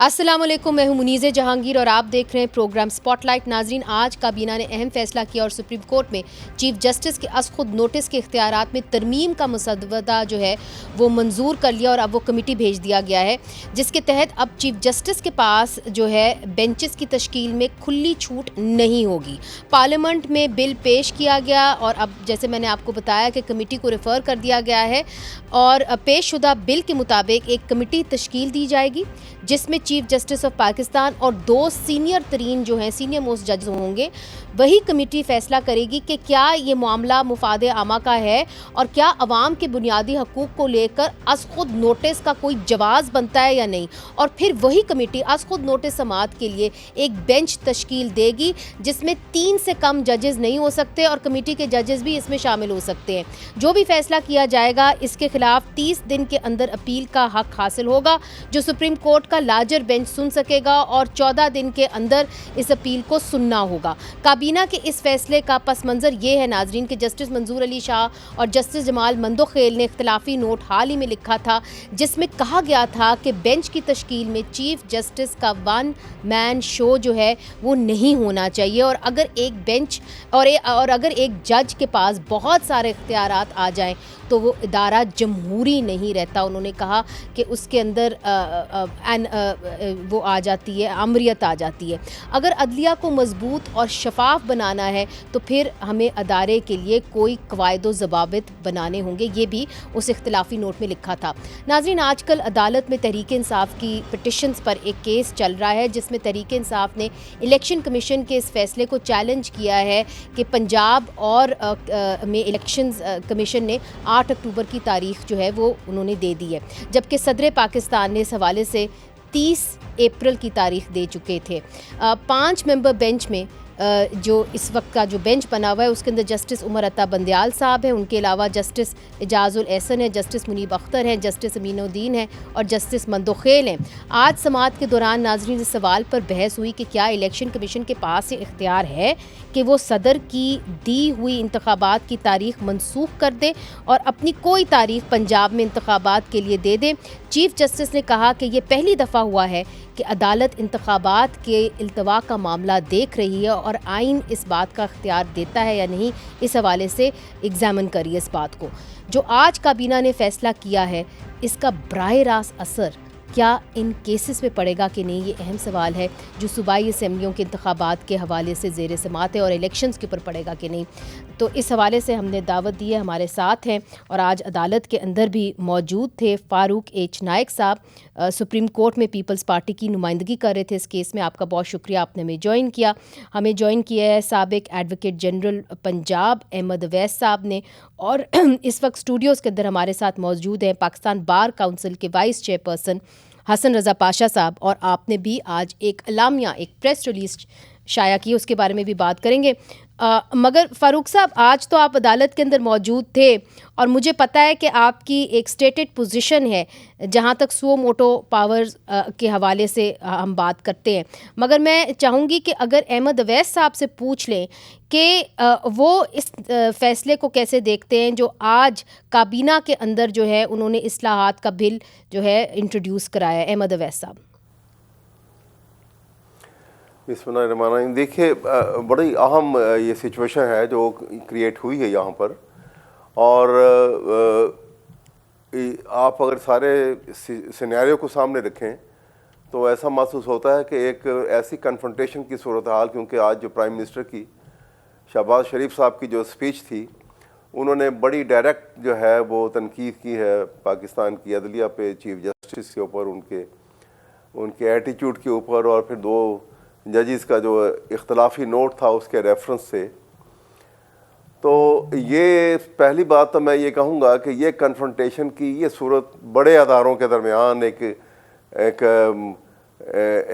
अस्सलाम वालेकुम, मैं हूं मुनीज़े जहांगीर और आप देख रहे हैं प्रोग्राम स्पॉटलाइट। नाजरीन, आज काबीना ने अहम फैसला किया और सुप्रीम कोर्ट में चीफ जस्टिस के खुद नोटिस के इख्तियारात में तरमीम का मसवदा जो है वो मंजूर कर लिया और अब वो कमेटी भेज दिया गया है, जिसके तहत अब चीफ जस्टिस के पास जो है बेंचेस की तश्कील में खुली छूट नहीं होगी। पार्लियामेंट में बिल पेश किया गया और अब जैसे मैंने आपको बताया कि कमेटी को रेफ़र कर दिया गया है और पेशशुदा बिल के मुताबिक एक कमेटी तश्कील दी जाएगी जिसमें चीफ जस्टिस ऑफ पाकिस्तान और 2 सीनियर तरीन जो हैं सीनियर मोस्ट जज होंगे। वही कमेटी फ़ैसला करेगी कि क्या ये मामला मुफाद आमा का है और क्या अवाम के बुनियादी हकूक़ को लेकर अज़ खुद नोटिस का कोई जवाज़ बनता है या नहीं, और फिर वही कमेटी अज़ खुद नोटिस समाअत के लिए एक बेंच तश्कील देगी जिसमें 3 से कम जजेस नहीं हो सकते और कमेटी के जजेस भी इसमें शामिल हो सकते हैं। जो भी फैसला किया जाएगा इसके खिलाफ 30 दिन के अंदर अपील का हक हासिल होगा, जो सुप्रीम कोर्ट का लार्जर बेंच सुन सकेगा और 14 दिन के अंदर इस अपील को सुनना होगा। काबीना के इस फैसले का पस मंज़र ये है नाजरीन कि जस्टिस मंजूर अली शाह और जस्टिस जमाल मंदोखेल ने इख्तिलाफी नोट हाल ही में लिखा था जिसमें कहा गया था कि बेंच की तश्कील में चीफ जस्टिस का वन मैन शो जो है वो नहीं होना चाहिए, और अगर एक बेंच और अगर एक जज के पास बहुत सारे इख्तियारात आ जाएं तो वो इदारा जमहूरी नहीं रहता। उन्होंने कहा कि उसके अंदर वो आ जाती है, अमरियत आ जाती है। अगर अदलिया को मजबूत और शफाफ बनाना है तो फिर हमें अदारे के लिए कोई कवायद ज़वाबित बनाने होंगे, ये भी उस इख्तिलाफी नोट में लिखा था। नाज़रीन, आजकल अदालत में तहरीक इंसाफ की पिटिशन्स पर एक केस चल रहा है जिसमें तहरीक इंसाफ ने इलेक्शन कमीशन के इस फैसले को चैलेंज किया है कि पंजाब और में इलेक्शन कमीशन ने 8 अक्टूबर की तारीख जो है वो उन्होंने दे दी है, जबकि सदर पाकिस्तान ने इस हवाले से 30 अप्रैल की तारीख दे चुके थे। 5 मेंबर बेंच में जो इस वक्त का जो बेंच बना हुआ है उसके अंदर जस्टिस उमर अता बंदयाल साहब हैं, उनके अलावा जस्टिस एजाजुल एहसन है, जस्टिस मुनीब अख्तर हैं, जस्टिस अमीनुद्दीन हैं और जस्टिस मंदोखेल हैं। आज समाअत के दौरान नाज़रीन इस सवाल पर बहस हुई कि क्या इलेक्शन कमीशन के पास ये इख्तियार है कि वो सदर की दी हुई इंतखाबात की तारीख मनसूख कर दे और अपनी कोई तारीख पंजाब में इंतखाबात के लिए दे दें। चीफ जस्टिस ने कहा कि ये पहली दफ़ा हुआ है कि अदालत इंतखाबात के इल्तवा का मामला देख रही है और आइन इस बात का इख्तियार देता है या नहीं, इस हवाले से एग्जामिन करिए इस बात को। जो आज काबीना ने फ़ैसला किया है इसका बराह रास्त असर क्या इन केसेस में पड़ेगा कि नहीं, ये अहम सवाल है जो सूबाई असम्बलियों के इंतखाबात के हवाले से ज़ेर समाअत है और इलेक्शंस के ऊपर पड़ेगा कि नहीं। तो इस हवाले से हमने दावत दी है, हमारे साथ हैं और आज अदालत के अंदर भी मौजूद थे फ़ारूक एच नाइक साहब, सुप्रीम कोर्ट में पीपल्स पार्टी की नुमाइंदगी कर रहे थे इस केस में। आपका बहुत शुक्रिया, आपने हमें ज्वाइन किया। हमें ज्वाइन किया है साबिक एडवोकेट जनरल पंजाब अहमद अवैस साहब ने, और इस वक्त स्टूडियोज़ के अंदर हमारे साथ मौजूद हैं पाकिस्तान बार काउंसिल के वाइस चेयरपर्सन हसन रज़ा पाशा साहब, और आपने भी आज एक अलामिया एक प्रेस रिलीज़ शाया की, उसके बारे में भी बात करेंगे। मगर फ़ारूक साहब, आज तो आप अदालत के अंदर मौजूद थे और मुझे पता है कि आपकी एक स्टेटेड पोजीशन है जहां तक सुओ मोटो पावर्स के हवाले से हम बात करते हैं, मगर मैं चाहूँगी कि अगर अहमद अवैस साहब से पूछ लें कि वो इस फ़ैसले को कैसे देखते हैं जो आज काबीना के अंदर जो है उन्होंने इस्लाहात का बिल जो है इंट्रोड्यूस कराया है। अहमद अवैस साहब। बिस्मिल्लाहिर्रहमानिर्रहीम। देखिए, बड़ी अहम ये सिचुएशन है जो क्रिएट हुई है यहाँ पर, और आप अगर सारे सिनेरियो को सामने रखें तो ऐसा महसूस होता है कि एक ऐसी कन्फ्रंटेशन की सूरत हाल, क्योंकि आज जो प्राइम मिनिस्टर की शहबाज शरीफ साहब की जो स्पीच थी उन्होंने बड़ी डायरेक्ट जो है वो तनकीद की है पाकिस्तान की अदलिया पे, चीफ जस्टिस के ऊपर, उनके एटीट्यूड के ऊपर, और फिर 2 जजेस का जो इख्तलाफी नोट था उसके रेफरेंस से। तो ये पहली बात तो मैं ये कहूँगा कि ये कन्फ्रंटेशन की ये सूरत बड़े अदारों के दरमियान, एक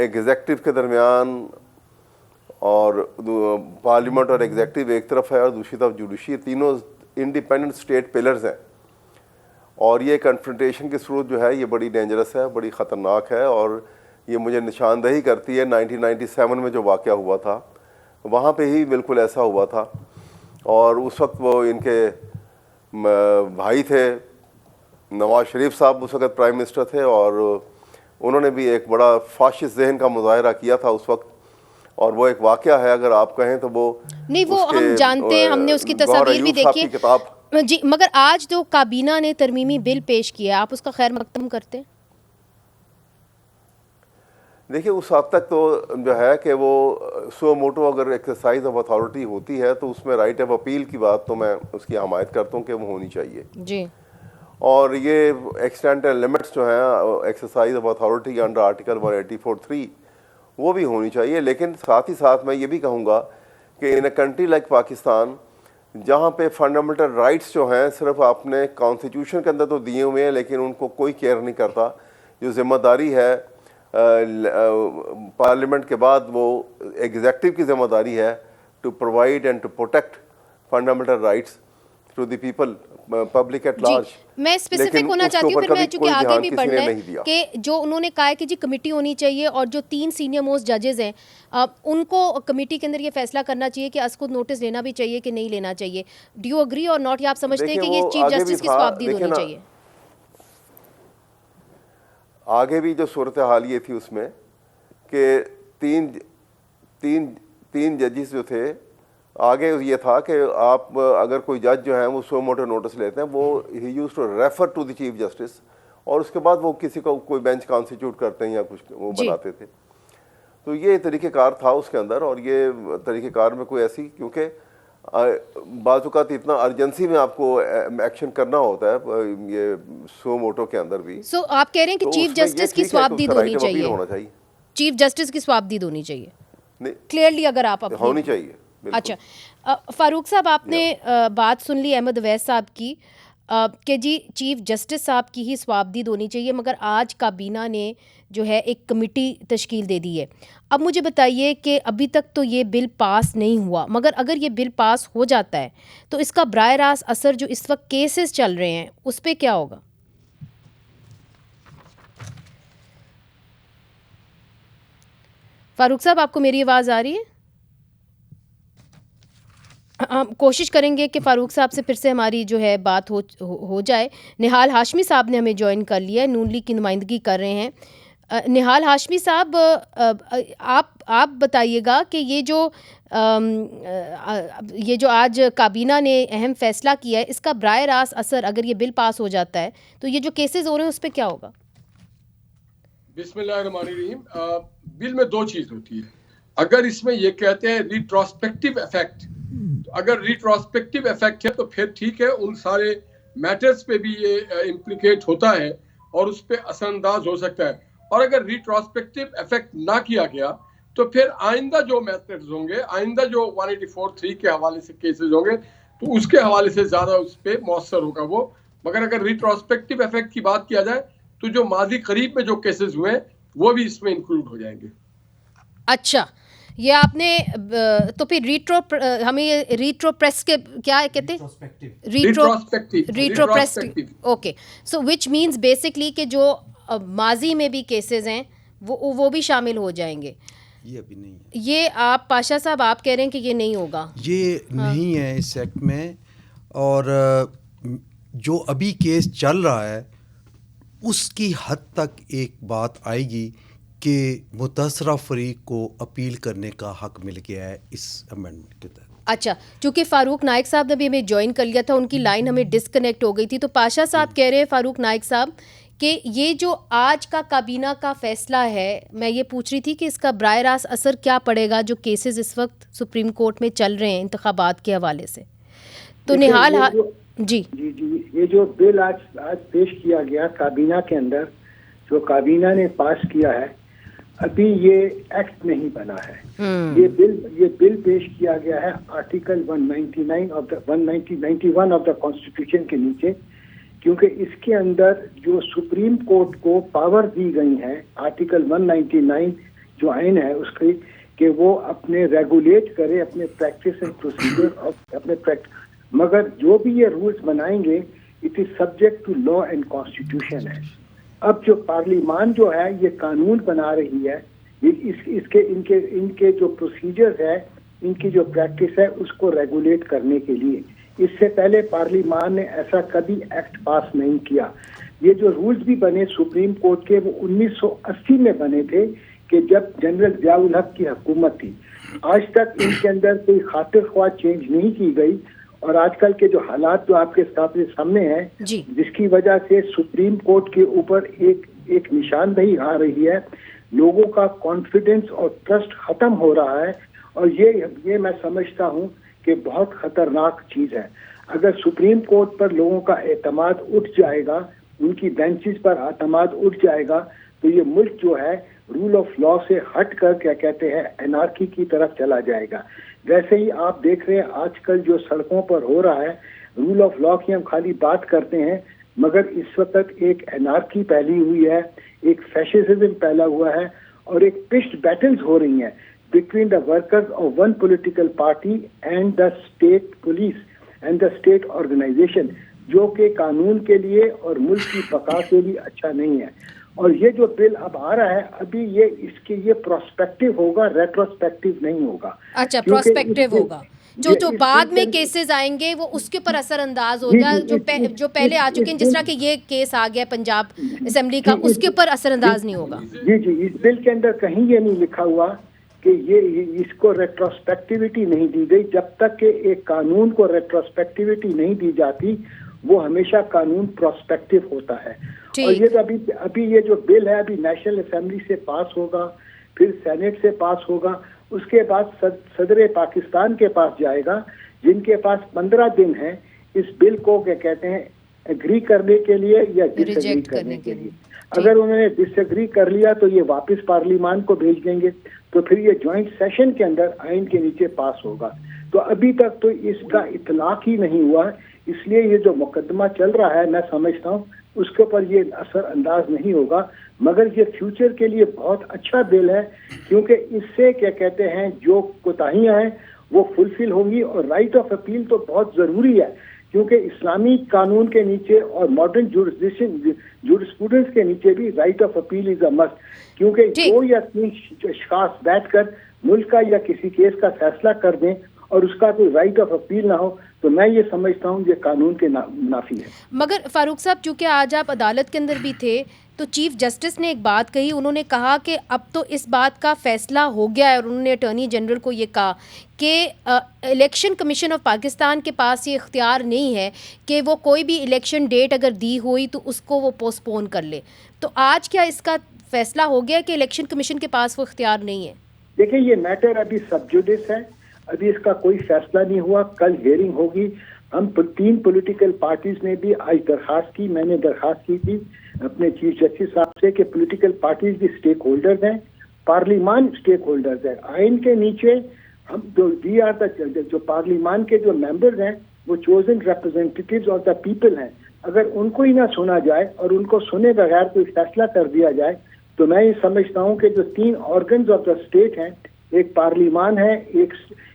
एग्जेक्टिव के दरमियान, और पार्लियामेंट और एग्जेक्टिव एक तरफ है और दूसरी तरफ जुडिशरी, तीनों इंडिपेंडेंट स्टेट पिलर्स हैं, और ये कन्फ्रंटेशन की सूरत जो है ये बड़ी डेंजरस है, बड़ी ख़तरनाक है, और ये मुझे निशानदही करती है 1997 में जो वाक़या हुआ था वहाँ पे ही बिल्कुल ऐसा हुआ था। और उस वक्त वो इनके भाई थे, नवाज़ शरीफ साहब उस वक्त प्राइम मिनिस्टर थे, और उन्होंने भी एक बड़ा फाशिस्ट जहन का मुजाहरा किया था उस वक्त, और वो एक वाक़या है, अगर आप कहें तो वो नहीं, वो हम जानते हैं, हमने उसकी तस्वीर भी देखी है किताब जी। मगर आज जो काबीना ने तरमीमी बिल पेश किया, आप उसका खैर मकदम करते हैं? देखिए, उस हद तक तो जो है कि वो सो मोटो अगर एक्सरसाइज ऑफ अथॉरिटी होती है तो उसमें राइट ऑफ अपील की बात तो मैं उसकी हमायत करता हूँ कि वो होनी चाहिए जी। और ये एक्सटेंट एंड लिमिट्स जो हैं exercise of authority under article 184(3) वो भी होनी चाहिए। लेकिन साथ ही साथ मैं ये भी कहूँगा कि इन अ कंट्री लाइक पाकिस्तान, जहाँ पे फंडामेंटल राइट्स जो हैं सिर्फ आपने कॉन्स्टिट्यूशन के अंदर तो दिए हुए हैं लेकिन उनको कोई केयर नहीं करता, जो जिम्मेदारी है पार्लियामेंट के बाद वो एग्जेक्टिव की जिम्मेदारी है to provide and to protect fundamental rights to the people, public at large. मैं स्पेसिफिक होना चाहती हूँ, फिर मैं चूंकि आगे भी बढ़ना है कि जो उन्होंने कहा है कि जी कमेटी होनी चाहिए और जो 3 सीनियर मोस्ट जजेस हैं उनको कमेटी के अंदर ये फैसला करना चाहिए कि असकुद नोटिस लेना भी चाहिए कि नहीं लेना चाहिए। डू यू अग्री और नॉट, या आप समझते हैं कि ये चीफ जस्टिस की स्वाबदीद होनी चाहिए? आगे भी जो सूरत हाल ये थी उसमें कि तीन जजेस जो थे, आगे ये था कि आप अगर कोई जज जो है वो सो मोटो नोटिस लेते हैं, वो ही used to refer to the chief justice और उसके बाद वो किसी को कोई बेंच कॉन्स्टिट्यूट करते हैं या कुछ वो बनाते थे। तो ये तरीक़ेकार था उसके अंदर, और ये तरीक़ेकार में कोई ऐसी, क्योंकि बाज़-औक़ात इतना अर्जेंसी में आपको एक्शन करना होता है ये सो मोटो के अंदर भी। सो आप कह रहे हैं कि चीफ जस्टिस की स्वाबदीद होनी चाहिए, चीफ जस्टिस की स्वाबदीद होनी चाहिए क्लियरली, अगर आप होनी चाहिए। अच्छा, फारूक साहब, आपने बात सुन ली अहमद अवैस साहब की कि जी चीफ जस्टिस साहब की ही स्वाबदीद होनी चाहिए, मगर आज काबीना ने जो है एक कमेटी तश्कील दे दी है। अब मुझे बताइए कि अभी तक तो ये बिल पास नहीं हुआ, मगर अगर ये बिल पास हो जाता है तो इसका बराह रास्त असर जो इस वक्त केसेस चल रहे हैं उस पर क्या होगा? फारूक साहब, आपको मेरी आवाज़ आ रही है? हम कोशिश करेंगे कि फ़ारूक साहब से फिर से हमारी जो है बात हो जाए। निहाल हाशमी साहब ने हमें ज्वाइन कर लिया है, नून लीग की नुमाइंदगी कर रहे हैं। निहाल हाशमी साहब, आप बताइएगा कि ये जो आज काबीना ने अहम फ़ैसला किया है, इसका बराह रास्त असर अगर ये बिल पास हो जाता है तो ये जो केसेस हो रहे हैं उस पर क्या होगा? बिस्मिल्लाहिर्रहमानिर्रहीम। बिल में 2 चीज़ होती है। अगर इसमें ये कहते हैं रिट्रोस्पेक्टिव इफेक्ट, तो अगर रिट्रोस्पेक्टिव इफेक्ट है तो फिर ठीक है, उन सारे मैटर्स पे भी ये इम्प्लीकेट होता है और उस पर असरअंदाज हो सकता है। और अगर रिट्रोस्पेक्टिव इफेक्ट ना किया गया तो फिर आइंदा जो मैटर्स होंगे, आइंदा जो 184(3) के हवाले से केसेस होंगे तो उसके हवाले से ज़्यादा उस पर मौसर होगा वो। मगर अगर रिट्रोस्पेक्टिव इफेक्ट की बात किया जाए तो जो माजी करीब में जो केसेस हुए वो भी इसमें इंक्लूड हो जाएंगे। अच्छा, ये आपने तो फिर हमें ये रिट्रोप्रेस के क्या कहते हैं? Retrospective. Okay, so which means basically कि जो माजी में भी केसेस हैं वो भी शामिल हो जाएंगे। ये अभी नहीं है। ये आप पाशा साहब आप कह रहे हैं कि ये नहीं होगा? ये नहीं है इस एक्ट में। और जो अभी केस चल रहा है उसकी हद तक एक बात आएगी कि मुतासरा फरीक को अपील करने का हक मिल गया है इस अमेंडमेंट के तहत। अच्छा, चूँकि फ़ारूक नाइक साहब ने भी हमें ज्वाइन कर लिया था, उनकी लाइन हमें डिस्कनेक्ट हो गई थी, तो पाशा साहब कह रहे हैं, फ़ारूक नाइक साहब, कि ये जो आज का काबीना का फ़ैसला है, मैं ये पूछ रही थी कि इसका बराह रास्त असर क्या पड़ेगा जो केसेस इस वक्त सुप्रीम कोर्ट में चल रहे हैं इंतखाबात के हवाले से। तो निहाल जी, ये जो बिल आज पेश किया गया काबीना के अंदर, जो काबीना ने पास किया है, अभी ये एक्ट नहीं बना है। ये बिल पेश किया गया है आर्टिकल 191 ऑफ द कॉन्स्टिट्यूशन के नीचे, क्योंकि इसके अंदर जो सुप्रीम कोर्ट को पावर दी गई है आर्टिकल 199 जो आइन है उसकी, कि वो अपने रेगुलेट करे अपने प्रैक्टिस एंड प्रोसीजर और अपने प्रैक्टिस, मगर जो भी ये रूल्स बनाएंगे it is subject to law and constitution है। अब जो पार्लियामान जो है ये कानून बना रही है, इनके जो प्रोसीजर्स है, इनकी जो प्रैक्टिस है उसको रेगुलेट करने के लिए, इससे पहले पार्लियामान ने ऐसा कभी एक्ट पास नहीं किया। ये जो रूल्स भी बने सुप्रीम कोर्ट के वो 1980 में बने थे कि जब जनरल जियाउल हक की हुकूमत थी। आज तक इनके अंदर कोई खातिर ख्वाह चेंज नहीं की गई और आजकल के जो हालात जो आपके सामने हैं, जिसकी वजह से सुप्रीम कोर्ट के ऊपर एक निशानदेही आ रही है, लोगों का कॉन्फिडेंस और ट्रस्ट खत्म हो रहा है और ये मैं समझता हूँ कि बहुत खतरनाक चीज है। अगर सुप्रीम कोर्ट पर लोगों का एतमाद उठ जाएगा, उनकी बेंचेस पर एतमाद उठ जाएगा, तो ये मुल्क जो है रूल ऑफ लॉ से हट कर क्या कहते हैं एनार्की की तरफ चला जाएगा। वैसे ही आप देख रहे हैं आजकल जो सड़कों पर हो रहा है, रूल ऑफ लॉ की हम खाली बात करते हैं मगर इस वक्त एक एनार्की फैली हुई है, एक फैशिज्म फैला हुआ है और एक पिच्ड बैटल्स हो रही हैं between the workers of one political party and the state police and the state organization, जो कि कानून के लिए और मुल्क की बका के लिए अच्छा नहीं है। और ये जो बिल अब आ रहा है, अभी ये प्रोस्पेक्टिव होगा, रेट्रोस्पेक्टिव नहीं होगा। अच्छा, प्रोस्पेक्टिव होगा। जो बाद में केसेस आएंगे वो उसके पर असरअंदाज होगा, जो पहले आ चुके हैं, जिस तरह के ये केस आ गया पंजाब असेंबली का, उसके ऊपर असरअंदाज नहीं होगा। जी, इस बिल के अंदर कहीं ये नहीं लिखा हुआ कि ये इसको रेट्रोस्पेक्टिविटी नहीं दी गई। जब तक के एक कानून को रेट्रोस्पेक्टिविटी नहीं दी जाती, वो हमेशा कानून प्रोस्पेक्टिव होता है। और ये तो अभी ये जो बिल है अभी नेशनल असेंबली से पास होगा, फिर सेनेट से पास होगा, उसके बाद सदर पाकिस्तान के पास जाएगा, जिनके पास 15 दिन है इस बिल को क्या कहते हैं एग्री करने के लिए या डिसएग्री करने के लिए। अगर उन्होंने डिसएग्री कर लिया तो ये वापस पार्लियामान को भेज देंगे, तो फिर ये ज्वाइंट सेशन के अंदर आइन के नीचे पास होगा। तो अभी तक तो इसका इतलाक ही नहीं हुआ, इसलिए ये जो मुकदमा चल रहा है मैं समझता हूँ उसके ऊपर ये असर अंदाज नहीं होगा। मगर ये फ्यूचर के लिए बहुत अच्छा बिल है, क्योंकि इससे क्या कहते हैं जो कोताहियां हैं वो फुलफिल होंगी। और राइट ऑफ अपील तो बहुत ज़रूरी है, क्योंकि इस्लामी कानून के नीचे और मॉडर्न जूरिस्प्रूडेंस के नीचे भी right of appeal is a must, क्योंकि 2 या 3 खास बैठकर मुल्क का या किसी केस का फैसला कर दें और उसका कोई राइट ऑफ अपील ना हो, तो मैं ये समझता हूँ ये कानून के नाफी है। मगर फारूक साहब, चूंकि आज आप अदालत के अंदर भी थे, तो चीफ जस्टिस ने एक बात कही, उन्होंने कहा कि अब तो इस बात का फैसला हो गया है और उन्होंने अटॉर्नी जनरल को ये कहा कि इलेक्शन कमीशन ऑफ पाकिस्तान के पास ये इख्तियार नहीं है कि वो कोई भी इलेक्शन डेट अगर दी हुई तो उसको वो पोस्टपोन कर ले। तो आज क्या इसका फैसला हो गया कि इलेक्शन कमीशन के पास वो इख्तियार नहीं है? देखिए, ये मैटर अभी सब जुडिस है, अभी इसका कोई फैसला नहीं हुआ। कल हियरिंग होगी। हम 3 पॉलिटिकल पार्टीज ने भी आज दरखास्त की, मैंने दरखास्त की थी अपने चीफ जस्टिस साहब से कि पॉलिटिकल पार्टीज भी स्टेक होल्डर्स हैं, पार्लियामान स्टेक होल्डर्स है। आइन के नीचे हम जो पार्लियामान के जो मेंबर्स हैं वो chosen representatives of the people हैं। अगर उनको ही ना सुना जाए और उनको सुने बगैर कोई फैसला कर दिया जाए, तो मैं ये समझता हूँ कि जो 3 ऑर्गन्स ऑफ द स्टेट हैं, एक पार्लियामान है,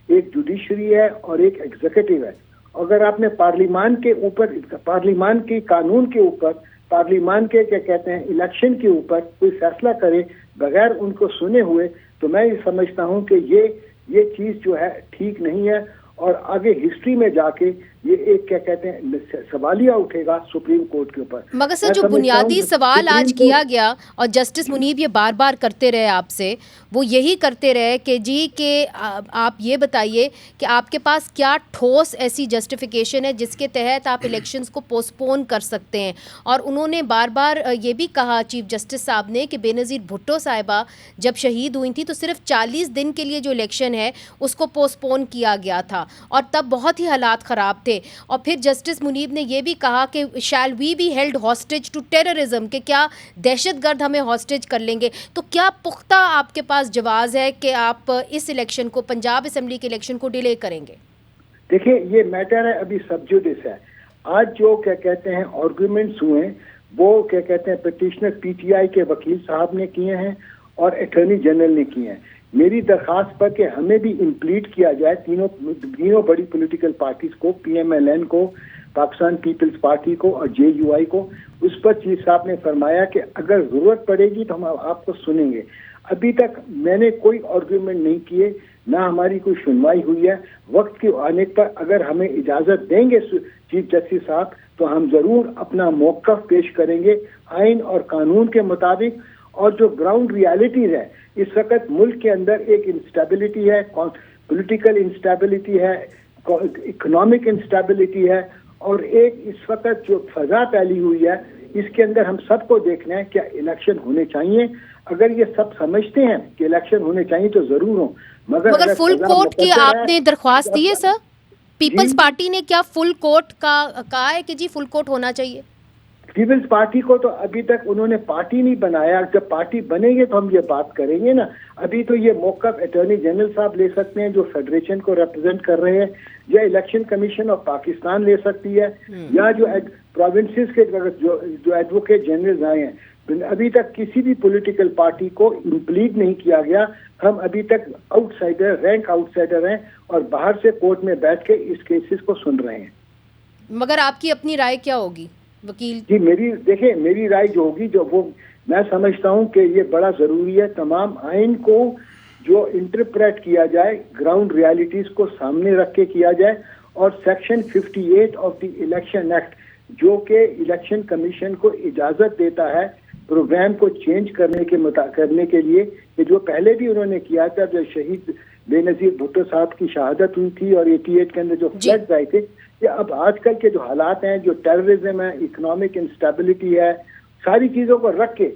एक जुडिशरी है और एक एग्जीक्यूटिव है। अगर आपने पार्लियामान के ऊपर, पार्लियामान के कानून के ऊपर, पार्लियामान के क्या कहते हैं इलेक्शन के ऊपर कोई फैसला करे बगैर उनको सुने हुए, तो मैं ये समझता हूँ कि ये चीज जो है ठीक नहीं है। और आगे हिस्ट्री में जाके ये एक क्या कहते हैं सवालिया उठेगा सुप्रीम कोर्ट के ऊपर। मगर सर, जो बुनियादी सवाल आज किया गया और जस्टिस मुनीब ये बार बार करते रहे आपसे, वो यही करते रहे कि जी के आप ये बताइए कि आपके पास क्या ठोस ऐसी जस्टिफिकेशन है जिसके तहत आप इलेक्शंस को पोस्टपोन कर सकते हैं। और उन्होंने बार बार ये भी कहा चीफ जस्टिस साहब ने कि बेनज़ीर भुट्टो साहिबा जब शहीद हुई थी तो सिर्फ 40 दिन के लिए जो इलेक्शन है उसको पोस्टपोन किया गया था और तब बहुत ही हालात ख़राब थे। और फिर जस्टिस मुनीब ने यह भी कहा कि shall we be held hostage to terrorism, कि क्या दहशतगर्द हमें हॉस्टेज कर लेंगे। तो क्या पुख्ता आपके पास जवाज़ है कि आप इस इलेक्शन को, पंजाब असेंबली के इलेक्शन को डिले करेंगे? देखिए, ये मैटर है अभी सब जुडिस है। आज जो क्या कहते हैं आर्गुमेंट्स हुए वो क्या कहते हैं पिटिशनर पीटीआई के वकील साहब ने किए हैं और अटॉर्नी जनरल ने किए हैं। मेरी दरखास्त पर कि हमें भी इम्प्लीट किया जाए तीनों बड़ी पॉलिटिकल पार्टीज को, पीएमएलएन को, पाकिस्तान पीपल्स पार्टी को और जेयूआई को, उस पर चीफ साहब ने फरमाया कि अगर जरूरत पड़ेगी तो हम आपको सुनेंगे। अभी तक मैंने कोई आर्गुमेंट नहीं किए, ना हमारी कोई सुनवाई हुई है। वक्त के आने पर अगर हमें इजाज़त देंगे चीफ जस्टिस साहब तो हम ज़रूर अपना मौक़िफ़ पेश करेंगे आइन और कानून के मुताबिक। और जो ग्राउंड रियलिटीज़ है, इस वक्त मुल्क के अंदर एक इंस्टेबिलिटी है, पॉलिटिकल इंस्टेबिलिटी है, इकोनॉमिक इंस्टेबिलिटी है, और एक इस वक्त जो फजा फैली हुई है, इसके अंदर हम सबको देखना है क्या इलेक्शन होने चाहिए। अगर ये सब समझते हैं कि इलेक्शन होने चाहिए तो जरूर हो, मगर फुल कोर्ट की आपने दरख्वास्त दी है सर? पीपल्स पार्टी ने क्या फुल कोर्ट का कहा है कि जी फुल कोर्ट होना चाहिए? पीपल्स पार्टी को तो अभी तक उन्होंने पार्टी नहीं बनाया। जब पार्टी बनेगी तो हम ये बात करेंगे ना। अभी तो ये मौक़िफ़ अटॉर्नी जनरल साहब ले सकते हैं जो फेडरेशन को रिप्रेजेंट कर रहे हैं, या इलेक्शन कमीशन ऑफ पाकिस्तान ले सकती है, या जो प्रोविंसेस के जो एडवोकेट जनरल आए हैं। अभी तक किसी भी पॉलिटिकल पार्टी को इम्प्लीड नहीं किया गया। हम अभी तक आउटसाइडर, रैंक आउटसाइडर हैं और बाहर से कोर्ट में बैठ के इस केसेस को सुन रहे हैं। मगर आपकी अपनी राय क्या होगी वकील जी? मेरी राय जो होगी, जो वो मैं समझता हूँ कि ये बड़ा ज़रूरी है तमाम आइन को जो इंटरप्रेट किया जाए, ग्राउंड रियलिटीज़ को सामने रख के किया जाए, और section 58 of the election act जो कि इलेक्शन कमीशन को इजाज़त देता है प्रोग्राम को चेंज करने के लिए, कि जो पहले भी उन्होंने किया था जब शहीद बेनज़ीर भुट्टो साहब की शहादत हुई थी और 88 के अंदर जो फ्लड्स आए थे। ये अब आजकल के जो हालात हैं, जो टेररिज्म है, इकोनॉमिक इंस्टेबिलिटी है, सारी चीज़ों को रख के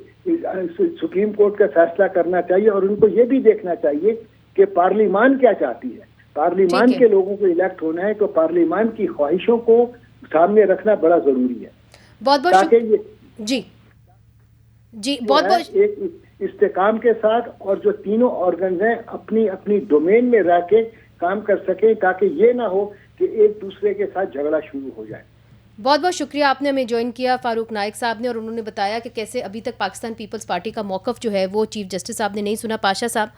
सुप्रीम कोर्ट का फैसला करना चाहिए। और उनको ये भी देखना चाहिए कि पार्लियामान क्या चाहती है। पार्लियामान के लोगों को इलेक्ट होना है तो पार्लियामान की ख्वाहिशों को सामने रखना बड़ा ज़रूरी है। एक इस्तेकाम के साथ और जो तीनों ऑर्गन हैं अपनी अपनी डोमेन में रह के काम कर सके, ताकि ये ना हो कि एक दूसरे के साथ झगड़ा शुरू हो जाए। बहुत बहुत शुक्रिया, आपने हमें ज्वाइन किया फारूक नाइक साहब ने, और उन्होंने बताया कि कैसे अभी तक पाकिस्तान पीपल्स पार्टी का मौक़िफ़ जो है वो चीफ जस्टिस साहब ने नहीं सुना। पाशा साहब,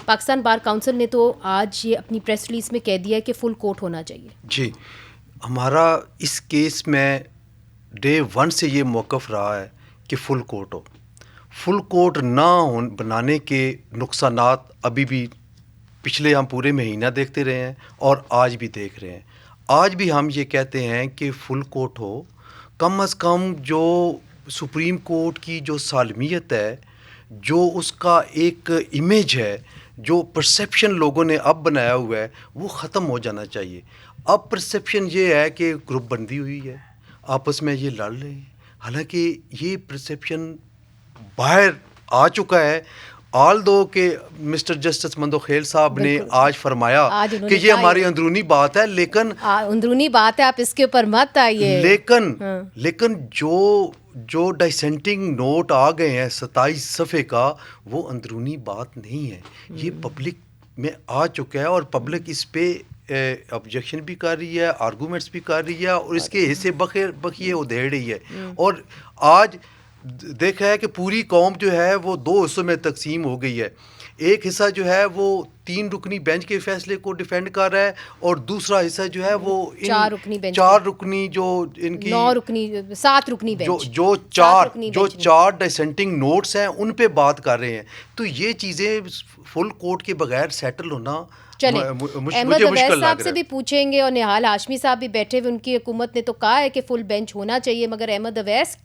पाकिस्तान बार काउंसिल ने तो आज ये अपनी प्रेस रिलीज़ में कह दिया है कि फुल कोर्ट होना चाहिए। जी, हमारा इस केस में डे 1 से ये मौक़िफ़ रहा है कि फुल कोर्ट हो। फुल कोर्ट ना बनाने के नुकसानात अभी भी पिछले हम पूरे महीना देखते रहे हैं और आज भी देख रहे हैं। आज भी हम ये कहते हैं कि फुल कोर्ट हो। कम से कम जो सुप्रीम कोर्ट की जो सालमियत है, जो उसका एक इमेज है, जो परसेप्शन लोगों ने अब बनाया हुआ है, वो ख़त्म हो जाना चाहिए। अब परसेप्शन ये है कि ग्रुप बंदी हुई है, आपस में ये लड़ रहे हैं, हालांकि ये परसेप्शन बाहर आ चुका है। आल दो के मिस्टर जस्टिस मंदोखेल साहब ने आज फरमाया कि ये हमारी अंदरूनी बात है, लेकिन अंदरूनी बात है, आप इसके ऊपर मत आइए। लेकिन जो डिसेंटिंग नोट आ गए हैं 27 सफ़े का, वो अंदरूनी बात नहीं है, ये पब्लिक में आ चुका है और पब्लिक इस पे ऑब्जेक्शन भी कर रही है, आर्गूमेंट्स भी कर रही है और इसके हिस्से बखिए उधेड़ रही है। और आज देखा है कि पूरी कौम जो है वो 2 हिस्सों में तकसीम हो गई है। एक हिस्सा जो है वो 3 रुकनी बेंच के फैसले को डिफेंड कर रहा है और दूसरा हिस्सा जो है वो 4 रुकनी बेंच, 4 रुकनी जो इनकी 9 रुकनी 7 रुकनी बेंच, जो 4 डिसेंटिंग नोट्स हैं उन पे बात कर रहे हैं। तो ये चीज़ें फुल कोर्ट के बगैर सेटल होना चले। अहमद अवैस साहब से भी पूछेंगे और निहाल हाशमी साहब भी बैठे हुए, उनकी हुकूमत ने तो कहा है कि फुल बेंच होना चाहिए, मगर अहमद अवैस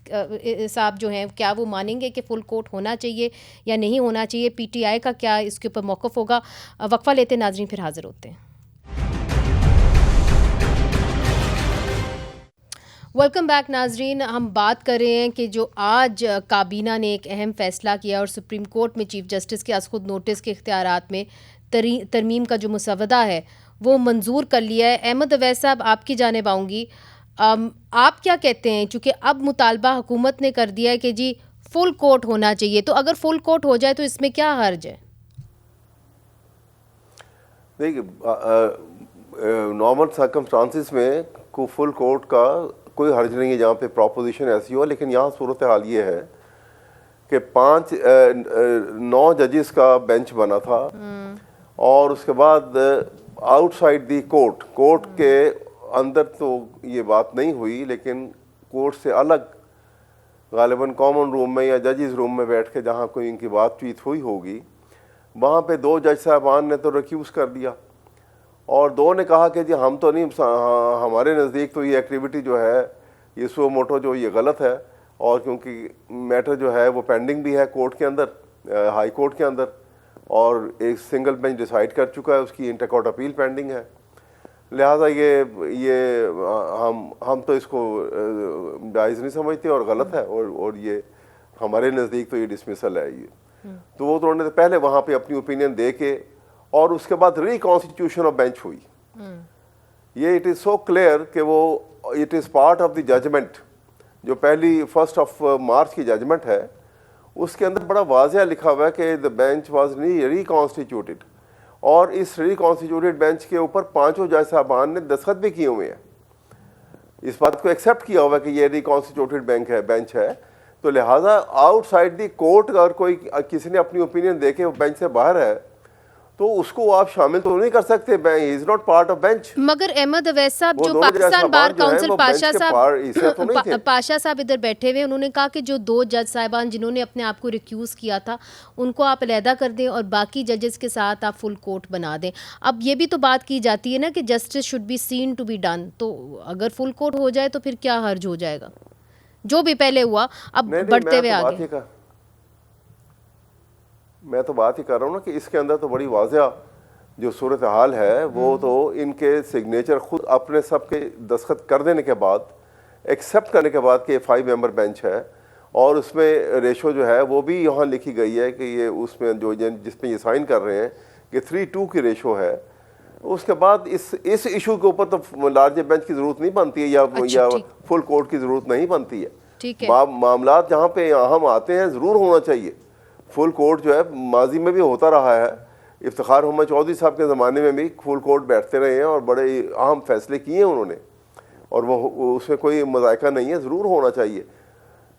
साहब जो हैं क्या वो मानेंगे कि फुल कोर्ट होना चाहिए या नहीं होना चाहिए? पीटीआई का क्या इसके ऊपर मौक़िफ़ होगा? वक्फा लेते नाज़रीन, फिर हाजिर होते हैं। वेलकम बैक नाजरीन। हम बात कर रहे हैं कि जो आज काबीना ने एक अहम फ़ैसला किया और सुप्रीम कोर्ट में चीफ जस्टिस के आज खुद नोटिस के इख्तियारात में तरमीम का जो मुसवदा है वो मंजूर कर लिया है। अहमद अवैस साहब, आपकी जानिब आऊँगी, आप क्या कहते हैं? चूँकि अब मुतालबा हुकूमत ने कर दिया है कि जी फुल कोर्ट होना चाहिए, तो अगर फुल कोर्ट हो जाए तो इसमें क्या हर्ज है? देखिए, नॉर्मल सर्कमस्टांसिस में को फुल कोर्ट का कोई हर्ज नहीं है जहाँ पे प्रोपोजिशन ऐसी हो, लेकिन यहाँ सूरत हाल ये है कि 9 जजेस का बेंच बना था और उसके बाद आउटसाइड दी कोर्ट के अंदर तो ये बात नहीं हुई, लेकिन कोर्ट से अलग गालिबन कॉमन रूम में या जजेस रूम में बैठ के जहाँ कोई इनकी बातचीत हुई होगी, वहाँ पे 2 जज साहबान ने तो रिक्यूज़ कर दिया और 2 ने कहा कि जी हम तो नहीं, हमारे नज़दीक तो ये एक्टिविटी जो है, ये सुओ मोटो जो ये गलत है, और क्योंकि मैटर जो है वो पेंडिंग भी है कोर्ट के अंदर, हाई कोर्ट के अंदर, और एक सिंगल बेंच डिसाइड कर चुका है, उसकी इंटर कोर्ट अपील पेंडिंग है, लिहाजा ये हम तो इसको जायज़ नहीं समझते और गलत है, और ये हमारे नज़दीक तो ये डिसमिसल है ये। तो वो तो उन्होंने पहले वहाँ पे अपनी ओपिनियन दे के और उसके बाद रिकॉन्स्टिट्यूशन ऑफ बेंच हुई। ये इट इज़ सो क्लियर कि वो it is part of the judgment, जो पहली 1 मार्च की जजमेंट है उसके अंदर बड़ा वाज़िया लिखा हुआ है कि द बेंच वाज रिकॉन्स्टिट्यूटेड, और इस रिकॉन्स्टिट्यूटेड बेंच के ऊपर 5 जज साहबान ने दस्तखत भी किए हुए हैं, इस बात को एक्सेप्ट किया हुआ है कि ये रिकॉन्स्टिट्यूटेड बेंच है। तो लिहाजा आउटसाइड दी कोर्ट अगर कोई किसी ने अपनी ओपिनियन दे के बेंच से बाहर है तो उसको आप शामिल तो नहीं कर सकते, is not part of bench. मगर अहमद अवैस साहब, जो पाकिस्तान बार काउंसिल पाशा साहब इधर बैठे हुए, उन्होंने कहा कि जो 2 जज साहिबान जिन्होंने अपने आप को रिक्यूज़ किया था उनको आप अलहदा कर दें और बाकी जजेस के साथ आप फुल कोर्ट बना दें। अब ये भी तो बात की जाती है ना कि justice should be seen to be done, तो अगर फुल कोर्ट हो जाए तो फिर क्या हर्ज हो जाएगा? जो भी पहले हुआ अब बढ़ते हुए आगे। मैं तो बात ही कर रहा हूँ ना कि इसके अंदर तो बड़ी वाज़िया जो सूरत हाल है वो तो इनके सिग्नेचर खुद अपने सब के दस्तखत कर देने के बाद, एक्सेप्ट करने के बाद कि 5 मेंबर बेंच है, और उसमें रेशो जो है वो भी यहाँ लिखी गई है कि ये उसमें जो जिसमें ये साइन कर रहे हैं कि 3-2 की रेशो है। उसके बाद इस इशू के ऊपर तो लार्जर बेंच की ज़रूरत नहीं बनती है या फुल कोर्ट की ज़रूरत नहीं बनती है। मामला जहाँ पे अहम आते हैं ज़रूर होना चाहिए। फुल कोर्ट जो है माजी में भी होता रहा है, इफ्तिखार मोहम्मद चौधरी साहब के ज़माने में भी फुल कोर्ट बैठते रहे हैं और बड़े अहम फैसले किए हैं उन्होंने, और वो उसमें कोई मजायका नहीं है, ज़रूर होना चाहिए।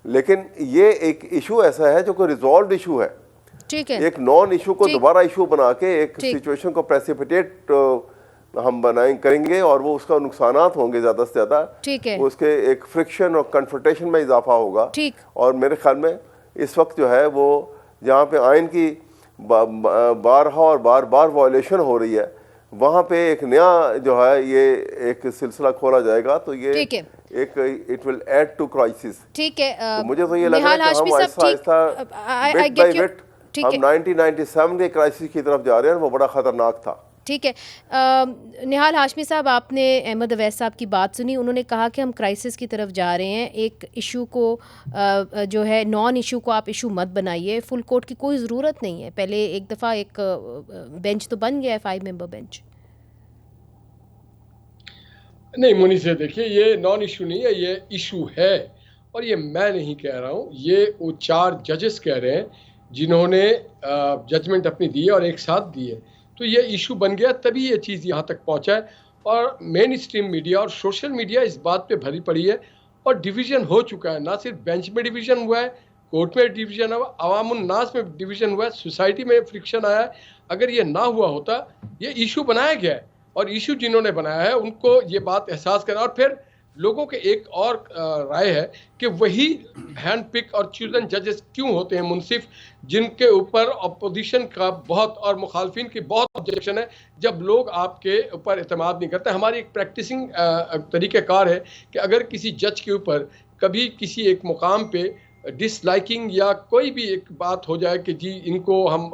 लेकिन ये एक इशू ऐसा है जो कोई रिजॉल्व इशू है, ठीक है, एक नॉन इशू को दोबारा इशू बना के एक सिचुएशन को प्रेसिपिटेट हम करेंगे और वो उसका नुकसानात होंगे ज़्यादा से ज़्यादा, ठीक है, उसके एक फ्रिक्शन और कन्फ्रंटेशन में इजाफा होगा। और मेरे ख्याल में इस वक्त जो है वो जहाँ पे आइन की बारहा और बार बार वायलेशन हो रही है, वहाँ पे एक नया जो है ये एक सिलसिला खोला जाएगा, तो ये एक it will add to crisis. ठीक है, तो मुझे तो ये लग रहा है कि हम आहिस्ता बिट बाय बिट हम 1997 के क्राइसिस की तरफ जा रहे हैं, वो बड़ा ख़तरनाक था। ठीक है, निहाल हाशमी साहब, आपने अहमद अवैस साहब की बात सुनी, उन्होंने कहा कि हम क्राइसिस की तरफ जा रहे हैं, एक इशू को जो है नॉन इशू को आप इशू मत बनाइए, फुल कोर्ट की कोई ज़रूरत नहीं है, पहले एक दफ़ा एक बेंच तो बन गया है, 5 मेंबर बेंच। नहीं मुनी से देखिए, ये नॉन इशू नहीं है, ये इशू है, और ये मैं नहीं कह रहा हूँ, ये वो 4 जजेस कह रहे हैं जिन्होंने जजमेंट अपनी दी है और एक साथ दी है। तो ये इशू बन गया, तभी ये चीज़ यहाँ तक पहुँचा है, और मेन स्ट्रीम मीडिया और सोशल मीडिया इस बात पे भरी पड़ी है, और डिवीज़न हो चुका है, ना सिर्फ बेंच में डिवीज़न हुआ है, कोर्ट में डिवीज़न हुआ, अवामुन नास में डिवीज़न हुआ है, सोसाइटी में फ्रिक्शन आया है। अगर ये ना हुआ होता, ये इशू बनाया गया है, और इशू जिन्होंने बनाया है उनको ये बात एहसास करना, और फिर लोगों के एक और राय है कि वही हैंड पिक और चूजन जजेस क्यों होते हैं मुनसिफ, जिनके ऊपर अपोजिशन का बहुत और मुखालफिन की बहुत ऑब्जेक्शन है, जब लोग आपके ऊपर एतमाद नहीं करते। हमारी एक प्रैक्टिसिंग तरीक़ेकार है कि अगर किसी जज के ऊपर कभी किसी एक मुकाम पे डिसलाइकिंग या कोई भी एक बात हो जाए कि जी इनको हम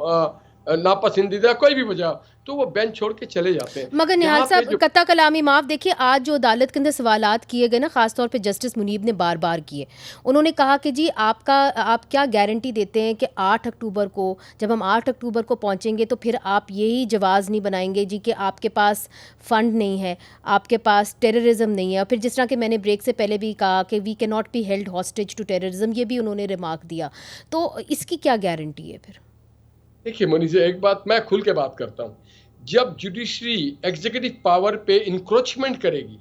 नापसंदीदा कोई भी वजह, तो वो बेंच छोड़ के चले जाते हैं। मगर निहाल साहब, कत्ता कलामी माफ़, देखिए आज जो अदालत के अंदर सवालात किए गए ना, ख़ासतौर पे जस्टिस मुनीब ने बार बार किए, उन्होंने कहा कि जी आप क्या गारंटी देते हैं कि 8 अक्टूबर को, जब हम 8 अक्टूबर को पहुंचेंगे तो फिर आप यही जवाज़ नहीं बनाएंगे जी कि आपके पास फ़ंड नहीं है, आपके पास टेररिज्म नहीं है, और फिर जिस तरह के मैंने ब्रेक से पहले भी कहा कि we can not be held hostage to terrorism, ये भी उन्होंने रिमार्क दिया, तो इसकी क्या गारंटी है फिर? देखिए मोनी जी, एक बात मैं खुल के बात करता हूँ, जब जुडिशरी एग्जीक्यूटिव पावर पे इंक्रोचमेंट करेगी,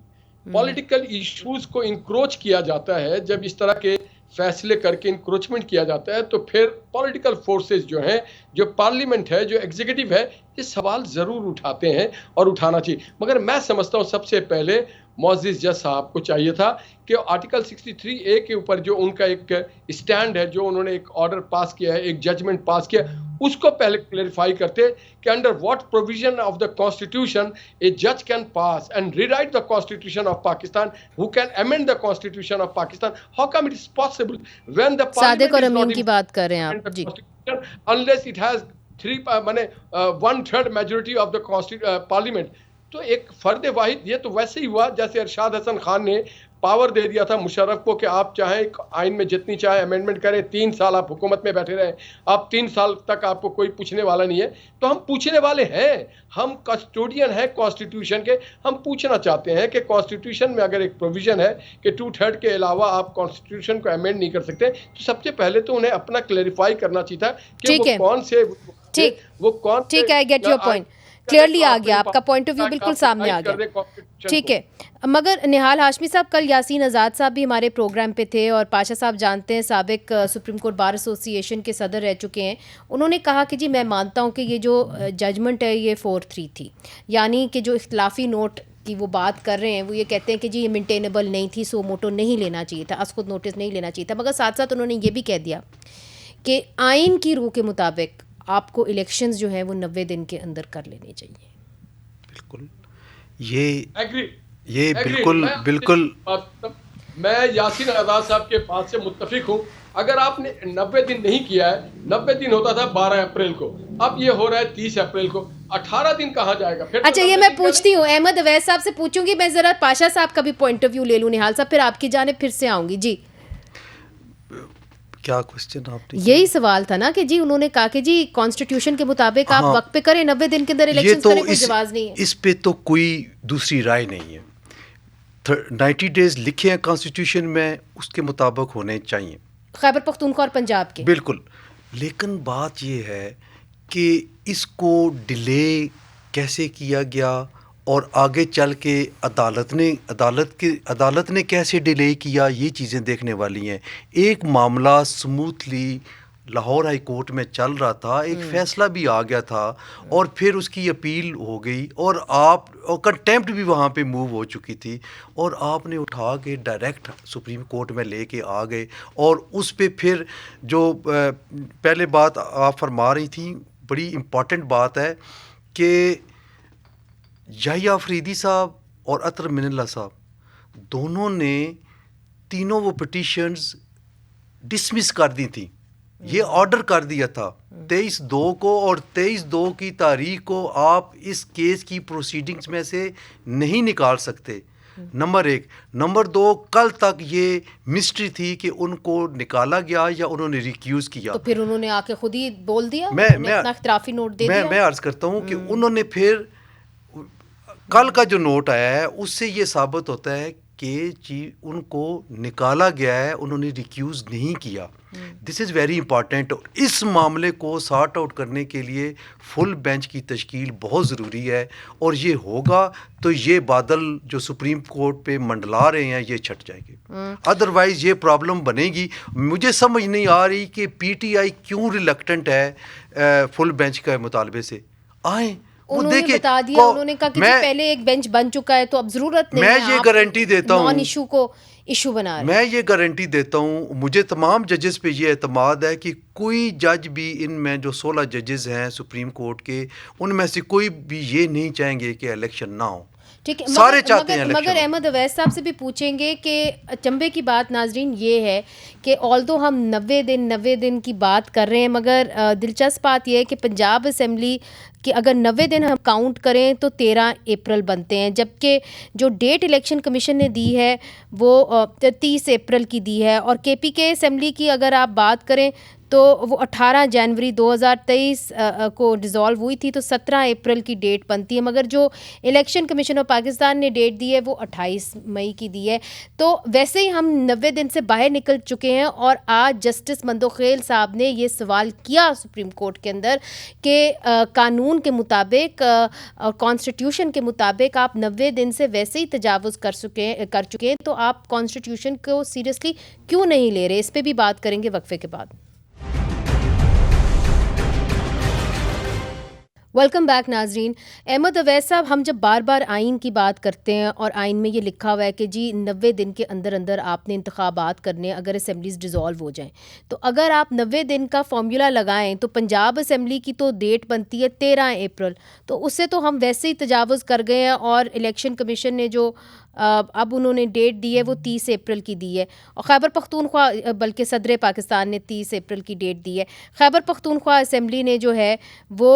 पॉलिटिकल इश्यूज को इंक्रोच किया जाता है, जब इस तरह के फैसले करके इंक्रोचमेंट किया जाता है, तो फिर पॉलिटिकल फोर्सेस जो हैं, जो पार्लियामेंट है, जो एग्जीक्यूटिव है, ये सवाल ज़रूर उठाते हैं और उठाना चाहिए। मगर मैं समझता हूँ सबसे पहले मोअज़्ज़िज़ जज साहब को चाहिए था कि आर्टिकल 63A के ऊपर जो उनका एक स्टैंड है, जो उन्होंने एक ऑर्डर पास किया है, एक जजमेंट पास किया, उसको पहले क्लैरिफाई करते कि under what provision of the constitution a जज can pass and rewrite the constitution of Pakistan, who can amend the constitution of Pakistan, how come it is possible when the सादिक और अमीन की बात कर रहे हैं आप जी, unless it has 1/3 majority of the parliament. तो एक फर्द वाहिद, ये तो वैसे ही हुआ जैसे अरशाद हसन खान ने पावर दे दिया था मुशर्रफ को कि आप चाहें आइन में जितनी चाहे अमेंडमेंट करें, 3 साल आप हुकूमत में बैठे रहें, आप 3 साल तक आपको कोई पूछने वाला नहीं है। तो हम पूछने वाले हैं, हम कस्टोडियन हैं कॉन्स्टिट्यूशन के। हम पूछना चाहते हैं कि कॉन्स्टिट्यूशन में अगर एक प्रोविजन है कि 2/3 के अलावा आप कॉन्स्टिट्यूशन को अमेंड नहीं कर सकते, तो सबसे पहले तो उन्हें अपना क्लैरिफाई करना चाहिए था कि वो कौन से, ठीक है, I get your point, clearly आ गया आपका पॉइंट ऑफ व्यू, बिल्कुल सामने आ गया, ठीक है। मगर निहाल हाशमी साहब, कल यासीन आज़ाद साहब भी हमारे प्रोग्राम पे थे और पाशा साहब जानते हैं साबिक सुप्रीम कोर्ट बार एसोसिएशन के सदर रह चुके हैं। उन्होंने कहा कि जी मैं मानता हूँ कि ये जो जजमेंट है ये 4-3 थी, यानी कि जो इख्तलाफी नोट की वो बात कर रहे हैं, वो ये कहते हैं कि जी ये मेंटेनेबल नहीं थी, सो मोटो नहीं लेना चाहिए था, असखुद नोटिस नहीं लेना चाहिए था। मगर साथ साथ उन्होंने ये भी कह दिया कि आइन की रूह के मुताबिक आपको इलेक्शंस जो हैं वो 90 दिन के अंदर कर लेने चाहिए। बिल्कुल, ये बिल्कुल मैं यासीन आज़ाद साहब के बात से मुत्तफिक हूँ। अगर आपने 90 दिन नहीं किया है, 90 दिन होता था 12 अप्रैल को, अब ये हो रहा है 30 अप्रैल को, 18 दिन कहाँ जाएगा फिर? अच्छा, ये मैं पूछती हूँ, अहमद अवैस साहब से पूछूंगी, मैं जरा पाशा साहब का भी पॉइंट ऑफ व्यू ले लूँ निहाल साहब, फिर आपकी जानिब फिर से आऊंगी जी। क्या क्वेश्चन आपने? यही सवाल था ना कि जी उन्होंने कहा कि जी कॉन्स्टिट्यूशन के मुताबिक आप वक्त पे करें, 90 दिन के अंदर इलेक्शन करें, कोई जवाब नहीं है। इस पे तो कोई दूसरी राय नहीं है। 90 डेज लिखे हैं कॉन्स्टिट्यूशन में, उसके मुताबिक होने चाहिए, खैबर पख्तूनख्वा और पंजाब के। बिल्कुल, लेकिन बात ये है कि इसको डिले कैसे किया गया और आगे चल के अदालत ने कैसे डिले किया, ये चीज़ें देखने वाली हैं। एक मामला स्मूथली लाहौर हाई कोर्ट में चल रहा था, एक फ़ैसला भी आ गया था और फिर उसकी अपील हो गई और कंटेम्प्ट भी वहाँ पे मूव हो चुकी थी और आपने उठा के डायरेक्ट सुप्रीम कोर्ट में लेके आ गए। और उस पे फिर जो पहले बात आप फरमा रही थी, बड़ी इम्पॉर्टेंट बात है कि याहिया अफरीदी साहब और अतर मिनल्ला साहब दोनों ने तीनों वो पिटीशंस डिसमिस कर दी थी। ये ऑर्डर कर दिया था 23/2 को, और 23/2 की तारीख को आप इस केस की प्रोसीडिंग्स में से नहीं निकाल सकते, नंबर 1। नंबर 2, कल तक ये मिस्ट्री थी कि उनको निकाला गया या उन्होंने रिक्यूज़ किया। तो फिर उन्होंने आके खुद ही बोल दिया, मैं अपना इख्तराफी नोट दे दिया। मैं अर्ज़ करता हूँ कि उन्होंने फिर कल का जो नोट आया है उससे ये साबित होता है कि उनको निकाला गया है, उन्होंने रिक्यूज़ नहीं किया। This is very important. इस मामले को सॉर्ट आउट करने के लिए फुल बेंच की तश्कील बहुत ज़रूरी है और ये होगा तो ये बादल जो सुप्रीम कोर्ट पे मंडला रहे हैं ये छट जाएंगे, अदरवाइज़ ये प्रॉब्लम बनेगी। मुझे समझ नहीं आ रही कि पीटीआई क्यों रिलक्टेंट है फुल बेंच के मुतालबे से। आए उन्होंने बता दिया, उन्होंने कहा कि पहले एक बेंच बन चुका है तो अब जरूरत नहीं है। मैं ये गारंटी देता हूँ, नॉन इशू को इशू बना रहे। मैं ये गारंटी देता हूँ, मुझे तमाम जजेस पे ये एतमाद है कि कोई जज भी इनमें जो 16 जजेस हैं सुप्रीम कोर्ट के, उनमें से कोई भी ये नहीं चाहेंगे कि इलेक्शन ना हो। ठीक है, सारे चाहते हैं। मगर अहमद अवैस साहब से भी पूछेंगे कि अचंभे की बात नाजरीन ये है कि ऑल्दो हम 90 दिन की बात कर रहे हैं, मगर दिलचस्प बात यह है कि पंजाब असम्बली कि अगर 90 दिन हम काउंट करें तो 13 अप्रैल बनते हैं, जबकि जो डेट इलेक्शन कमीशन ने दी है वो 30 अप्रैल की दी है। और केपीके असम्बली की अगर आप बात करें तो वो 18 जनवरी 2023 को डिज़ोल्व हुई थी, तो 17 अप्रैल की डेट बनती है। मगर जो इलेक्शन कमीशन ऑफ पाकिस्तान ने डेट दी है वो 28 मई की दी है। तो वैसे ही हम 90 दिन से बाहर निकल चुके हैं और आज जस्टिस मंदोखेल साहब ने ये सवाल किया सुप्रीम कोर्ट के अंदर कि कानून के मुताबिक और कॉन्स्टिट्यूशन के मुताबिक आप 90 दिन से वैसे ही तजावुज़ कर चुके हैं, तो आप कॉन्स्टिट्यूशन को सीरियसली क्यों नहीं ले रहे? इस पर भी बात करेंगे वक्फे के बाद। वेलकम बैक नाजरीन। अहमद अवैस साहब, हम जब बार बार आइन की बात करते हैं और आइन में ये लिखा हुआ है कि जी 90 दिन के अंदर अंदर आपने इंतखाबात करने अगर असेंबलीज डिज़ोल्व हो जाएं, तो अगर आप 90 दिन का फॉर्मूला लगाएं तो पंजाब असेंबली की तो डेट बनती है 13 अप्रैल, तो उससे तो हम वैसे ही तजावुज़ कर गए हैं। और इलेक्शन कमीशन ने जो अब उन्होंने डेट दी है वो 30 अप्रैल की दी है, और खैबर पख्तूनख्वा बल्कि सदर पाकिस्तान ने 30 अप्रैल की डेट दी है। खैबर पख्तूनख्वा असेंबली ने जो है वो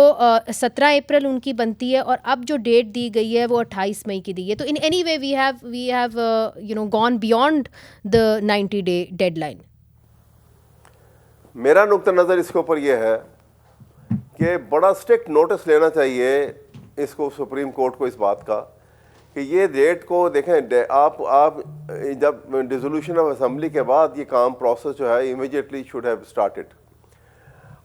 17 अप्रैल उनकी बनती है, और अब जो डेट दी गई है वो 28 मई की दी है। तो in any way we have gone beyond the 90 day deadline. मेरा नुक्ता नज़र इसके ऊपर यह है कि बड़ा स्ट्रिक्ट नोटिस लेना चाहिए इसको सुप्रीम कोर्ट को इस बात का कि ये डेट को देखें। आप जब डिसोल्यूशन ऑफ असेंबली के बाद ये काम प्रोसेस जो है इमीडिएटली शुड हैव स्टार्टेड,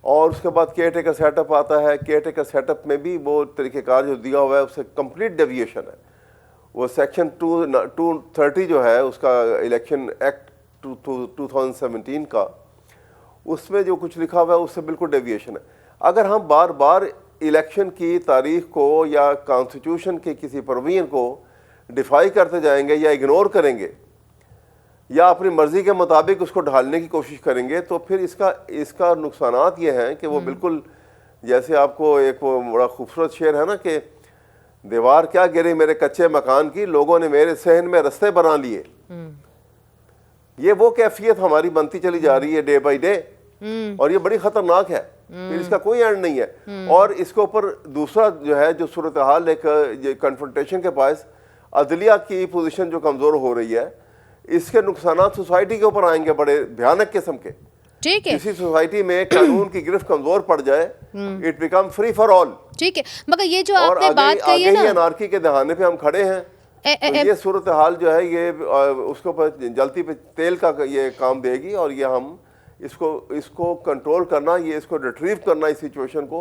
और उसके बाद केयर टेकर सेटअप आता है। केयर टेकर सेटअप में भी वो तरीक़ेकार जो दिया हुआ है उससे कंप्लीट डेविएशन है। वो सेक्शन 230 जो है उसका इलेक्शन एक्ट 2017 का, उसमें जो कुछ लिखा हुआ है उससे बिल्कुल डेविएशन है। अगर हम बार बार इलेक्शन की तारीख को या कॉन्स्टिट्यूशन के किसी प्रोविजन को डिफाई करते जाएंगे या इग्नोर करेंगे या अपनी मर्जी के मुताबिक उसको ढालने की कोशिश करेंगे, तो फिर इसका नुकसानात ये हैं कि वो बिल्कुल जैसे आपको एक वो बड़ा खूबसूरत शेर है ना कि दीवार क्या गिरी मेरे कच्चे मकान की, लोगों ने मेरे सहन में रास्ते बना लिए। ये वो कैफियत हमारी बनती चली जा रही है डे बाई डे, और ये बड़ी खतरनाक है। फिर इसका कोई एंड नहीं है। और इसके ऊपर दूसरा जो है जो सूरत हाल एक कन्फ्रंटेशन के पास अदलिया की पोजीशन जो कमज़ोर हो रही है, इसके नुकसान सोसाइटी के ऊपर आएंगे बड़े भयानक किस्म के। ठीक है, किसी सोसाइटी में कानून की गिरफ्त कमजोर पड़ जाए, it become free for all. ठीक है, मगर ये जो आपने बात कही है ना, अनार्की के दहाने पे हम खड़े हैं। तो ये सूरत हाल जो है ये उसके ऊपर जलती पे तेल का ये काम देगी, और ये हम इसको कंट्रोल करना, ये इसको रिट्रीव करना, इस सिचुएशन को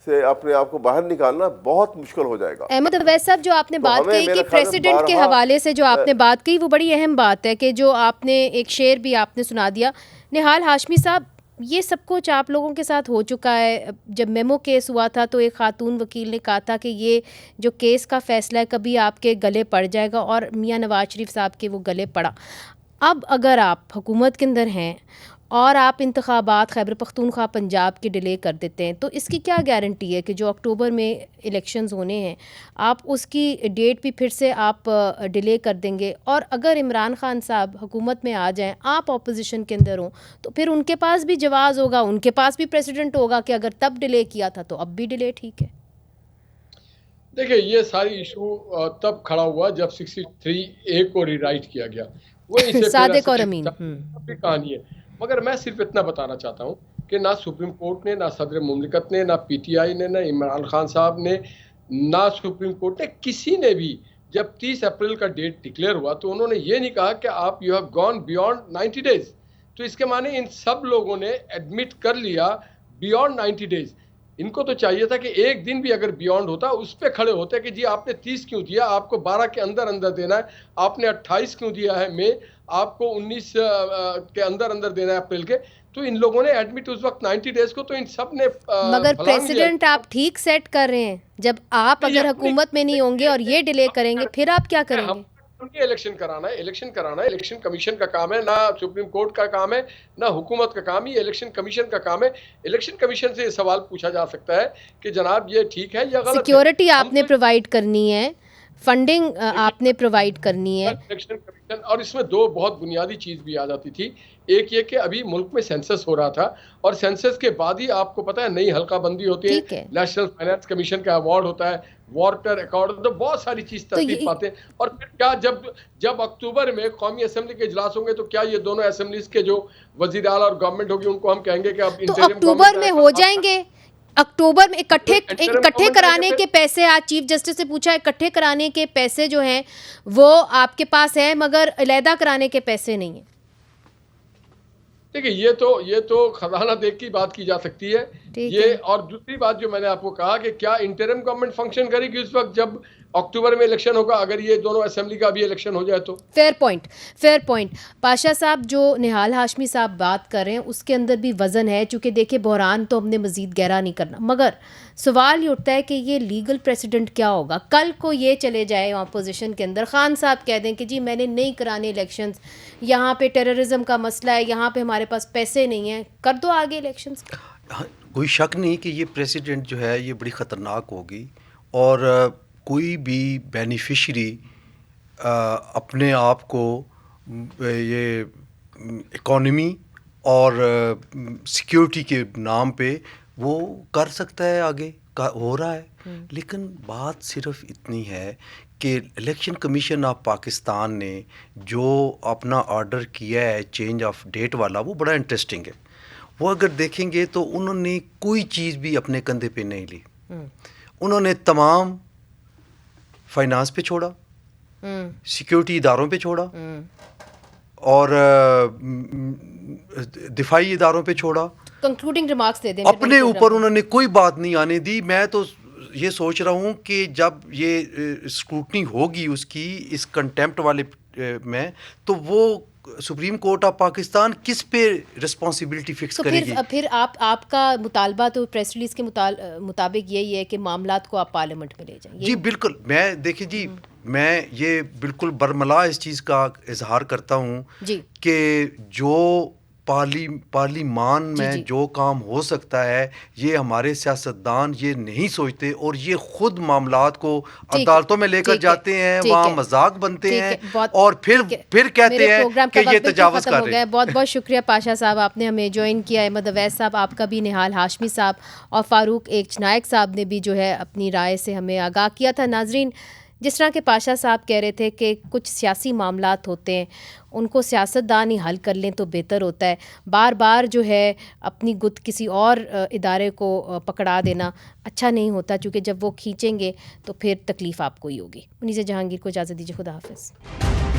से अपने आप को बाहर निकालना बहुत मुश्किल हो जाएगा। अहमद अवैस साहब, जो आपने बात कही कि प्रेसिडेंट के हवाले से जो आपने बात कही वो बड़ी अहम बात है कि जो आपने एक शेर भी आपने सुना दिया। निहाल हाशमी साहब, ये सब कुछ आप लोगों के साथ हो चुका है। जब मेमो केस हुआ था तो एक खातून वकील ने कहा था कि ये जो केस का फैसला है कभी आपके गले पड़ जाएगा, और मियां नवाज शरीफ साहब के वो गले पड़ा। अब अगर आप हुकूमत के अंदर हैं और आप इंतखाबात खैबर पख्तूनख्वा पंजाब के डिले कर देते हैं, तो इसकी क्या गारंटी है कि जो अक्टूबर में इलेक्शंस होने हैं आप उसकी डेट भी फिर से आप डिले कर देंगे? और अगर इमरान खान साहब हुकूमत में आ जाएं, आप अपोजिशन के अंदर हों, तो फिर उनके पास भी जवाज़ होगा, उनके पास भी प्रेसिडेंट होगा कि अगर तब डिले किया था तो अब भी डिले ठीक है। देखिए, ये सारी इशू तब खड़ा हुआ जब 63A को रीराइट किया गया। वो सादिक और अमीन कहानी है। मगर मैं सिर्फ इतना बताना चाहता हूँ कि ना सुप्रीम कोर्ट ने, ना सदर मुमलिकत ने, ना PTI ने, ना इमरान खान साहब ने, ना सुप्रीम कोर्ट ने, किसी ने भी जब 30 अप्रैल का डेट डिक्लेयर हुआ तो उन्होंने ये नहीं कहा कि आप you have gone beyond 90 days. तो इसके माने इन सब लोगों ने एडमिट कर लिया बियॉन्ड 90 डेज। इनको तो चाहिए था कि एक दिन भी अगर बियॉन्ड होता उस पर खड़े होते कि जी आपने 30 क्यों दिया, आपको 12 के अंदर अंदर देना है, आपने 28 क्यों दिया है मई, आपको 19 के अंदर अंदर देना है अप्रैल के। तो इन लोगों ने एडमिट उस वक्त 90 डेज को, तो इन सब ने मगर प्रेसिडेंट आप ठीक सेट कर रहे हैं। जब आप अगर हुकूमत में नहीं होंगे और ये डिले करेंगे फिर आप क्या करेंगे? इलेक्शन कराना है, इलेक्शन कमीशन का काम है, ना सुप्रीम कोर्ट का काम है, ना हुकूमत का काम है, ये इलेक्शन कमीशन का काम है। इलेक्शन कमीशन से ये सवाल पूछा जा सकता है कि जनाब ये ठीक है या गलत है। सिक्योरिटी आपने प्रोवाइड करनी है, फंडिंग आपने प्रोवाइड करनी है। इलेक्शन कमीशन, और इसमें दो बहुत बुनियादी चीज़ भी आ जाती थी। एक ये कि अभी मुल्क में सेंसस हो रहा था, और सेंसस के बाद ही आपको पता है नई हल्काबंदी होती है, नेशनल फाइनेंस कमीशन का अवार्ड होता है, वाटर अकाउंट, तो बहुत सारी चीज तरतीब पाते हैं। और फिर क्या जब अक्टूबर में कौमी असेंबली के इजलास होंगे तो क्या ये दोनों असेंबलीज के जो वजीर आला और गवर्नमेंट होगी उनको हम कहेंगे कि अब तो अक्टूबर में हो जाएंगे? अक्टूबर में इकट्ठे कराने के पैसे, आज चीफ जस्टिस से पूछा, इकट्ठे कराने के पैसे जो हैं वो आपके पास है मगर अलहदा कराने के पैसे नहीं है। देखिए, ये तो खजाना देख की बात की जा सकती है ये। और दूसरी बात जो मैंने आपको कहा कि क्या इंटरिम गवर्नमेंट फंक्शन करेगी उस वक्त जब अक्टूबर में इलेक्शन होगा अगर ये दोनों असेंबली का भी इलेक्शन हो जाए तो। फेयर पॉइंट पाशा साहब, जो निहाल हाशमी साहब बात कर रहे हैं उसके अंदर भी वज़न है, चूँकि देखिए बहरान तो हमने मज़ीद गहरा नहीं करना, मगर सवाल ये उठता है कि ये लीगल प्रेसिडेंट क्या होगा। कल को ये चले जाए अपोजिशन के अंदर, खान साहब कह दें कि जी मैंने नहीं कराने इलेक्शंस, यहाँ पे टेररिज्म का मसला है, यहाँ पे हमारे पास पैसे नहीं हैं, कर दो आगे इलेक्शंस। कोई शक नहीं कि ये प्रेसिडेंट जो है ये बड़ी ख़तरनाक होगी, और कोई भी बेनिफिशरी अपने आप को ये इकॉनमी और सिक्योरिटी के नाम पे वो कर सकता है, आगे हो रहा है। लेकिन बात सिर्फ इतनी है कि इलेक्शन कमीशन ऑफ पाकिस्तान ने जो अपना ऑर्डर किया है चेंज ऑफ डेट वाला, वो बड़ा इंटरेस्टिंग है। वो अगर देखेंगे तो उन्होंने कोई चीज़ भी अपने कंधे पे नहीं ली। उन्होंने तमाम फाइनेंस पे छोड़ा, सिक्योरिटी इदारों पे छोड़ा, और दिफाई इदारों पे छोड़ा। कंक्लूडिंग रिमार्क्स दे दें। अपने ऊपर उन्होंने कोई बात नहीं आने दी। मैं तो ये सोच रहा हूँ कि जब ये स्क्रूटनी होगी उसकी इस कंटेम्प्ट वाले में, तो वो सुप्रीम कोर्ट ऑफ पाकिस्तान किस पे रिस्पॉन्सिबिलिटी फिक्स करेगी? फिर आपका मुतालबा तो प्रेस रिलीज के मुताबिक यही है कि मामलात को आप पार्लियामेंट में ले जाएं। जी बिल्कुल। मैं देखिए जी, मैं ये बिल्कुल बरमला इस चीज़ का इजहार करता हूँ कि जो पार्लिमान में जो काम हो सकता है, ये हमारे सियासतदान ये नहीं सोचते, और ये खुद मामलात को अदालतों में लेकर जाते हैं, वहाँ मजाक बनते हैं, और फिर कहते हैं कि ये तजावुज़ कर रहे हैं। बहुत बहुत शुक्रिया पाशा साहब, आपने हमें ज्वाइन किया। अहमद अवैस साहब आपका भी, निहाल हाशमी साहब और फ़ारूक एच नायक साहब ने भी जो है अपनी राय से हमें आगाह किया था। नाजरीन, जिस तरह के पाशा साहब कह रहे थे कि कुछ सियासी मामलात होते हैं, उनको सियासतदान ही हल कर लें तो बेहतर होता है। बार बार जो है अपनी गुत किसी और इदारे को पकड़ा देना अच्छा नहीं होता, क्योंकि जब वो खींचेंगे तो फिर तकलीफ़ आपको ही होगी। उन्हीं से जहांगीर को इजाज़त दीजिए। खुदा हाफ़िज़।